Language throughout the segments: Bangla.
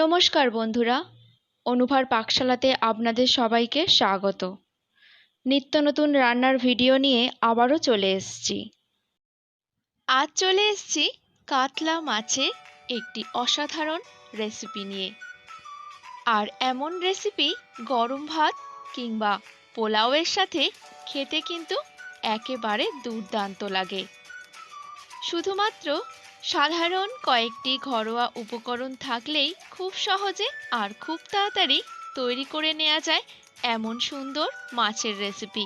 নমস্কার বন্ধুরা, অনুভার পাকশালাতে আপনাদের সবাইকে স্বাগত। নিত্য নতুন রান্নার ভিডিও নিয়ে আবারও চলে এসেছি। আজ চলে এসেছি কাতলা মাছের একটি অসাধারণ রেসিপি নিয়ে। আর এমন রেসিপি গরম ভাত কিংবা পোলাওয়ের সাথে খেতে কিন্তু একেবারে দুর্দান্ত লাগে। শুধুমাত্র সাধারণ কয়েকটি ঘরোয়া উপকরণ থাকলেই খুব সহজে আর খুব তাড়াতাড়ি তৈরি করে নেওয়া যায় এমন সুন্দর মাছের রেসিপি।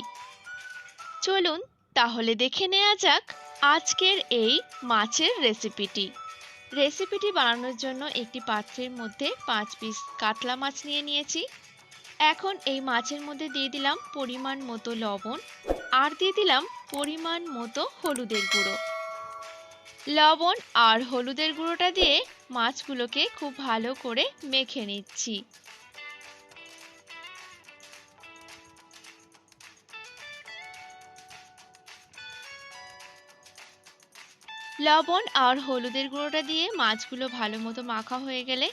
চলুন তাহলে দেখে নেওয়া যাক আজকের এই মাছের রেসিপিটি বানানোর জন্য একটি পাত্রের মধ্যে 5 পিস কাতলা মাছ নিয়ে নিয়েছি। এখন এই মাছের মধ্যে দিয়ে দিলাম পরিমাণ মতো লবণ আর দিয়ে দিলাম পরিমাণ মতো হলুদের গুঁড়ো। লবণ আর হলুদের গুঁড়োটা দিয়ে মাছগুলোকে খুব ভালো করে মেখে নিচ্ছি। লবণ আর হলুদের গুঁড়োটা দিয়ে মাছগুলো ভালো মতো মাখা হয়ে গেলে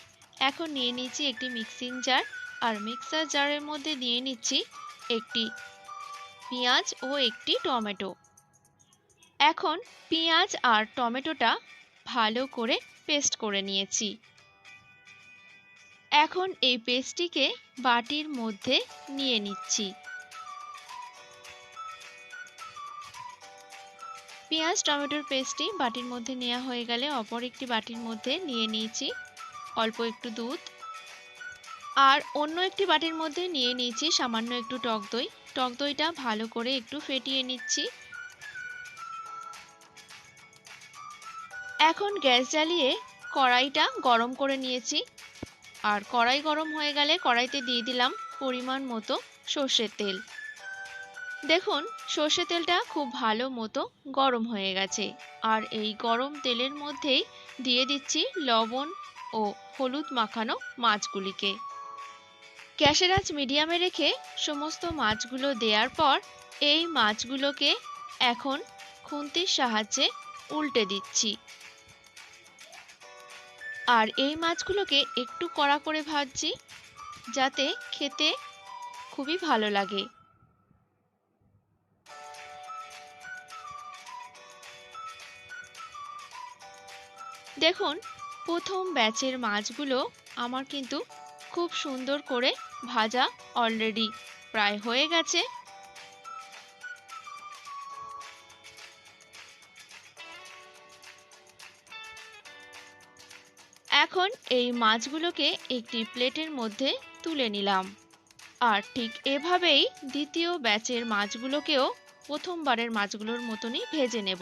এখন নিয়ে নিচ্ছি একটি মিক্সিং জার, আর মিক্সার জারের মধ্যে দিয়ে নিচ্ছি একটি পেঁয়াজ ও একটি টমেটো। এখন পেঁয়াজ আর টমেটোটা ভালো করে পেস্ট করে নিয়েছি। এখন এই পেস্টটিকে বাটির মধ্যে নিয়ে নিচ্ছি। পেঁয়াজ টমেটোর পেস্টটি বাটির মধ্যে নেওয়া হয়ে গেলে অপর একটি বাটির মধ্যে নিয়ে নিয়েছি অল্প একটু দুধ, আর অন্য একটি বাটির মধ্যে নিয়ে নিয়েছি সামান্য একটু টক দই। টক দইটা ভালো করে একটু ফেটিয়ে নিচ্ছি। এখন গ্যাস জ্বালিয়ে কড়াইটা গরম করে নিয়েছি, আর কড়াই গরম হয়ে গেলে কড়াইতে দিয়ে দিলাম পরিমাণ মতো সর্ষের তেল। দেখুন সর্ষে তেলটা খুব ভালো মতো গরম হয়ে গেছে, আর এই গরম তেলের মধ্যেই দিয়ে দিচ্ছি লবণ ও হলুদ মাখানো মাছগুলিকে। গ্যাসের আঁচ মিডিয়ামে রেখে সমস্ত মাছগুলো দেওয়ার পর এই মাছগুলোকে এখন খুন্তির সাহায্যে উল্টে দিচ্ছি। আর এই মাছগুলোকে একটু কড়া করে ভাজছি যাতে খেতে খুবই ভালো লাগে। দেখুন প্রথম ব্যাচের মাছগুলো আমার কিন্তু খুব সুন্দর করে ভাজা অলরেডি প্রায় হয়ে গেছে। এখন এই মাছগুলোকে একটি প্লেটের মধ্যে তুলে নিলাম, আর ঠিক এভাবেই দ্বিতীয় ব্যাচের মাছগুলোকেও প্রথমবারের মাছগুলোর মতনই ভেজে নেব।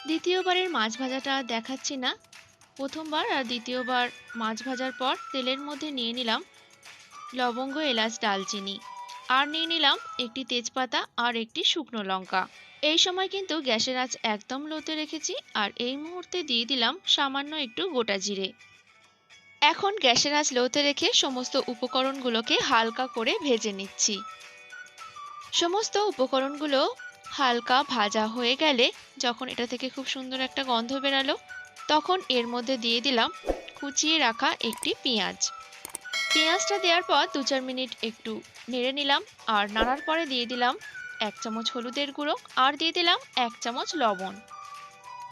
দ্বিতীয়বারের মাছ ভাজাটা দেখাচ্ছি না। প্রথমবার আর দ্বিতীয়বার মাছ ভাজার পর তেলের মধ্যে নিয়ে নিলাম লবঙ্গ, এলাচ, দালচিনি, আর নিয়ে নিলাম একটি তেজপাতা আর একটি শুকনো লঙ্কা। এই সময় কিন্তু গ্যাসের আঁচ একদম লোতে রেখেছি, আর এই মুহূর্তে দিয়ে দিলাম সামান্য একটু গোটা জিরে। এখন গ্যাসের আঁচ লোতে রেখে সমস্ত উপকরণগুলোকে হালকা করে ভেজে নিচ্ছি। সমস্ত উপকরণগুলো হালকা ভাজা হয়ে গেলে যখন এটা থেকে খুব সুন্দর একটা গন্ধ বেরালো, তখন এর মধ্যে দিয়ে দিলাম কুচিয়ে রাখা একটি পেঁয়াজ। পেঁয়াজটা দেওয়ার পর 2-4 মিনিট একটু নেড়ে নিলাম, আর নাড়ার পরে দিয়ে দিলাম 1 চামচ হলুদের গুঁড়ো, আর দিয়ে দিলাম 1 চামচ লবণ।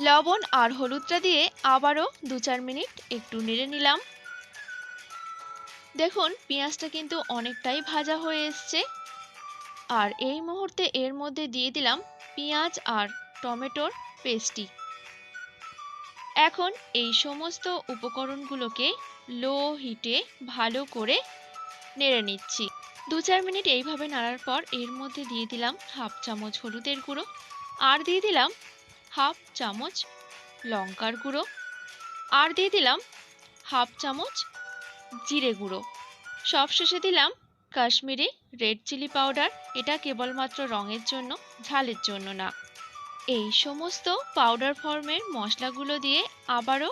লবণ আর হলুদটা দিয়ে আবারও 2-4 মিনিট একটু নেড়ে নিলাম। দেখুন পেঁয়াজটা কিন্তু অনেকটাই ভাজা হয়ে এসছে, আর এই মুহূর্তে এর মধ্যে দিয়ে দিলাম পেঁয়াজ আর টমেটোর পেস্টটি। এখন এই সমস্ত উপকরণগুলোকে লো হিটে ভালো করে নেড়ে নিচ্ছি। 2-4 মিনিট এইভাবে নাড়ার পর এর মধ্যে দিয়ে দিলাম 1/2 চামচ হলুদের গুঁড়ো, আর দিয়ে দিলাম 1/2 চামচ লঙ্কার গুঁড়ো, আর দিয়ে দিলাম 1/2 চামচ জিরে গুঁড়ো। সবশেষে দিলাম কাশ্মীরি রেড চিলি পাউডার। এটা কেবলমাত্র রঙের জন্য, ঝালের জন্য না। এই সমস্ত পাউডার ফর্মের মশলাগুলো দিয়ে আবারও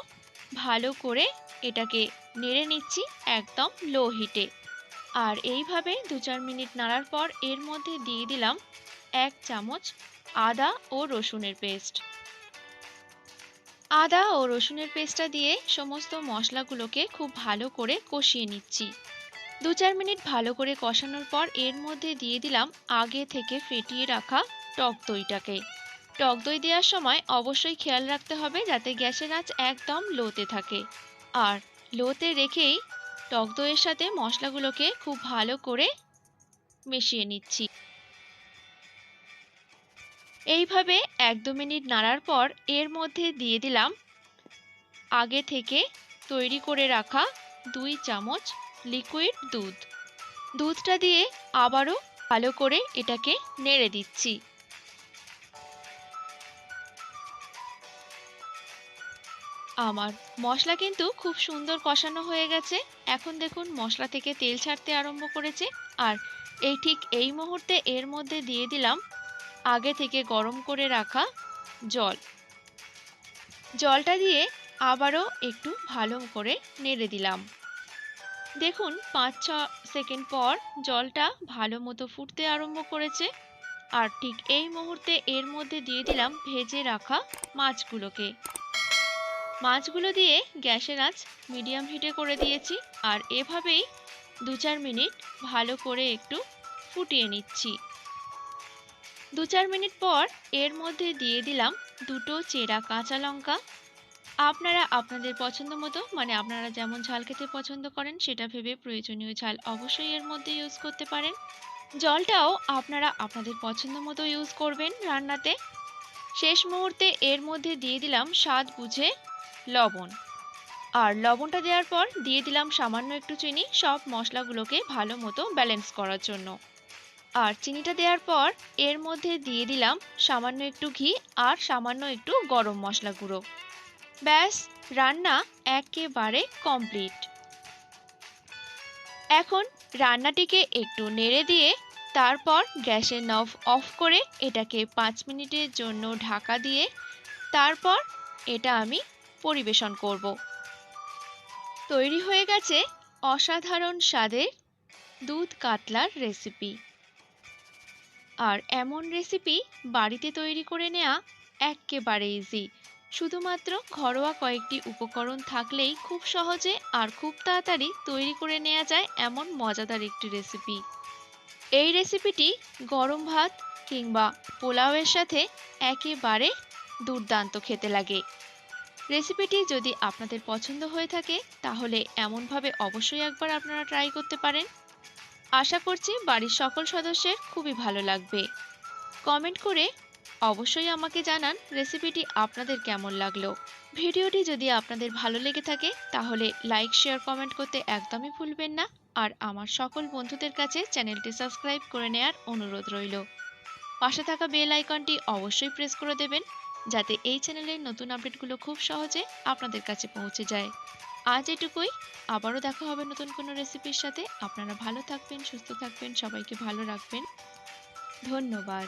ভালো করে এটাকে নেড়ে নিচ্ছি একদম লো হিটে। আর এইভাবে 2-4 মিনিট নাড়ার পর এর মধ্যে দিয়ে দিলাম 1 চামচ আদা ও রসুনের পেস্ট। আদা ও রসুনের পেস্টটা দিয়ে সমস্ত মশলাগুলোকে খুব ভালো করে কষিয়ে নিচ্ছি। 2-4 মিনিট ভালো করে কষানোর পর এর মধ্যে দিয়ে দিলাম আগে থেকে ফেটিয়ে রাখা টক দইটাকে। টক দই দেওয়ার সময় অবশ্যই খেয়াল রাখতে হবে যাতে গ্যাসের আঁচ একদম লোতে থাকে। আর লোতে রেখেই টক দইয়ের সাথে মশলাগুলোকে খুব ভালো করে মিশিয়ে নিচ্ছি। এইভাবে 1-2 মিনিট নাড়ার পর এর মধ্যে দিয়ে দিলাম আগে থেকে তৈরি করে রাখা 2 চামচ লিকুইড দুধ। দুধটা দিয়ে আবারও ভালো করে এটাকে নেড়ে দিচ্ছি। আমার মশলা কিন্তু খুব সুন্দর কষানো হয়ে গেছে। এখন দেখুন মশলা থেকে তেল ছাড়তে আরম্ভ করেছে। আর ঠিক এই মুহূর্তে এর মধ্যে দিয়ে দিলাম আগে থেকে গরম করে রাখা জল। জলটা দিয়ে আবারও একটু ভালো করে নেড়ে দিলাম। দেখুন 5-6 সেকেন্ড পর জলটা ভালো মতো ফুটতে আরম্ভ করেছে। আর ঠিক এই মুহূর্তে এর মধ্যে দিয়ে দিলাম ভেজে রাখা মাছগুলোকে। মাছগুলো দিয়ে গ্যাসের আঁচ মিডিয়াম হিটে করে দিয়েছি। আর এভাবেই 2-4 মিনিট ভালো করে একটু ফুটিয়ে নিচ্ছি। 2-4 মিনিট পর এর মধ্যে দিয়ে দিলাম 2টো চেরা কাঁচা লঙ্কা। আপনারা আপনাদের পছন্দ মতো মানে আপনারা যেমন ঝাল খেতে পছন্দ করেন সেটা ভেবে প্রয়োজনীয় ঝাল অবশ্যই এর মধ্যে ইউজ করতে পারেন। জলটাও আপনারা আপনাদের পছন্দ মতো ইউজ করবেন রান্নাতে। শেষ মুহূর্তে এর মধ্যে দিয়ে দিলাম স্বাদ বুঝে লবণ। আর লবণটা দেওয়ার পর দিয়ে দিলাম সামান্য একটু চিনি, সব মশলাগুলোকে ভালো মতো ব্যালেন্স করার জন্য। আর চিনিটা দেওয়ার পর এর মধ্যে দিয়ে দিলাম সামান্য একটু ঘি আর সামান্য একটু গরম মশলা গুঁড়ো। ব্যাস, রান্না একেবারে কমপ্লিট। এখন রান্নাটিকে একটু নেড়ে দিয়ে তারপর গ্যাসের নব অফ করে এটাকে 5 মিনিটের জন্য ঢাকা দিয়ে তারপর এটা আমি পরিবেশন করব। তৈরি হয়ে গেছে অসাধারণ স্বাদের দুধ কাতলার রেসিপি। আর এমন রেসিপি বাড়িতে তৈরি করে নেওয়া একেবারে ইজি। শুধুমাত্র ঘরোয়া কয়েকটি উপকরণ থাকলেই খুব সহজে আর খুব তাড়াতাড়ি তৈরি করে নেওয়া যায় এমন মজাদার একটি রেসিপি। এই রেসিপিটি গরম ভাত কিংবা পোলাওয়ের সাথে একেবারে দুর্দান্ত খেতে লাগে। রেসিপিটি যদি আপনাদের পছন্দ হয়ে থাকে তাহলে এমনভাবে অবশ্যই একবার আপনারা ট্রাই করতে পারেন। আশা করছি বাড়ির সকল সদস্যের খুবই ভালো লাগবে। কমেন্ট করে অবশ্যই আমাকে জানান রেসিপিটি আপনাদের কেমন লাগলো। ভিডিওটি যদি আপনাদের ভালো লেগে থাকে তাহলে লাইক, শেয়ার, কমেন্ট করতে একদমই ভুলবেন না। আর আমার সকল বন্ধুদের কাছে চ্যানেলটি সাবস্ক্রাইব করে নেওয়ার অনুরোধ রইল। পাশে থাকা বেল আইকনটি অবশ্যই প্রেস করে দেবেন যাতে এই চ্যানেলের নতুন আপডেটগুলো খুব সহজে আপনাদের কাছে পৌঁছে যায়। আজ এটুকুই, আবারও দেখা হবে নতুন কোনো রেসিপির সাথে। আপনারা ভালো থাকবেন, সুস্থ থাকবেন, সবাইকে ভালো রাখবেন। ধন্যবাদ।